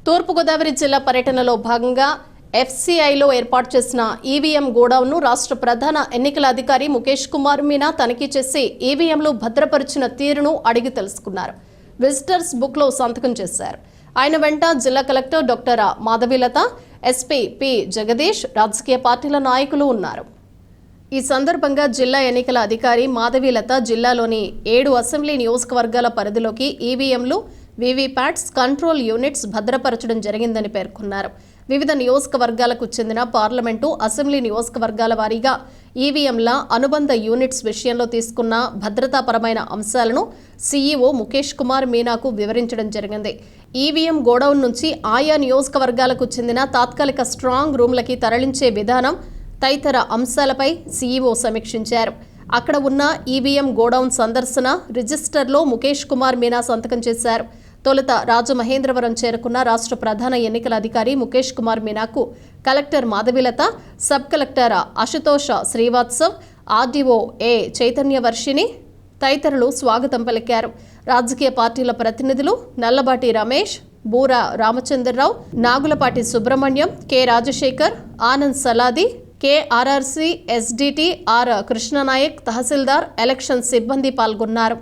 తూర్పుగోదావరి జిల్లా పర్యటనలో భాగంగా ఎఫ్సీఐలో ఏర్పాటు చేసిన ఈవీఎం గోడౌన్ను రాష్ట్ర ప్రధాన ఎన్నికల అధికారి ముఖేష్ కుమార్ మీనా తనిఖీ చేసి ఈవీఎంలు భద్రపరిచిన తీరును అడిగి తెలుసుకున్నారు. విజిటర్స్ బుక్లో సంతకం చేశారు. ఆయన వెంట జిల్లా collector doctor Madhavilatha, SP P Jagadish, రాజకీయ పార్టీల నాయకులు ఉన్నారు. ఈ సందర్భంగా జిల్లా ఎన్నికల అధికారి మాధవీలత జిల్లాలోని 7 అసెంబ్లీ నియోజకవర్గాల పరిధిలోకి ఈవీఎంలు, వీవీప్యాట్స్, కంట్రోల్ యూనిట్స్ భద్రపరచడం జరిగిందని పేర్కొన్నారు. వివిధ నియోజకవర్గాలకు చెందిన పార్లమెంటు, అసెంబ్లీ నియోజకవర్గాల వారీగా ఈవీఎంల అనుబంధ యూనిట్స్ విషయంలో తీసుకున్న భద్రతాపరమైన అంశాలను సీఈఓ ముఖేష్ కుమార్ మీనాకు వివరించడం జరిగింది. ఈవీఎం గోడౌన్ నుంచి ఆయా నియోజకవర్గాలకు చెందిన తాత్కాలిక స్ట్రాంగ్ రూమ్లకి తరలించే విధానం తదితర అంశాలపై సీఈఓ సమీక్షించారు. అక్కడ ఉన్న ఈవీఎం గోడౌన్ సందర్శన రిజిస్టర్లో ముఖేష్ కుమార్ మీనా సంతకం చేశారు. తొలుత రాజమహేంద్రవరం చేరుకున్న రాష్ట్ర ప్రధాన ఎన్నికల అధికారి ముఖేష్ కుమార్ మీనాకు collector Madhavilatha, sub collector Ashutosh Srivastav, RDO A Chaitanyavarshini తదితరులు స్వాగతం పలికారు. రాజకీయ పార్టీల ప్రతినిధులు Nallabati Ramesh, Boora Ramachandrarao, Nagulapati Subrahmanyam, K Rajasekhar, Anand Saladi, KRRC SDT R Krishnanayak, తహసీల్దార్, ఎలక్షన్ సిబ్బంది పాల్గొన్నారు.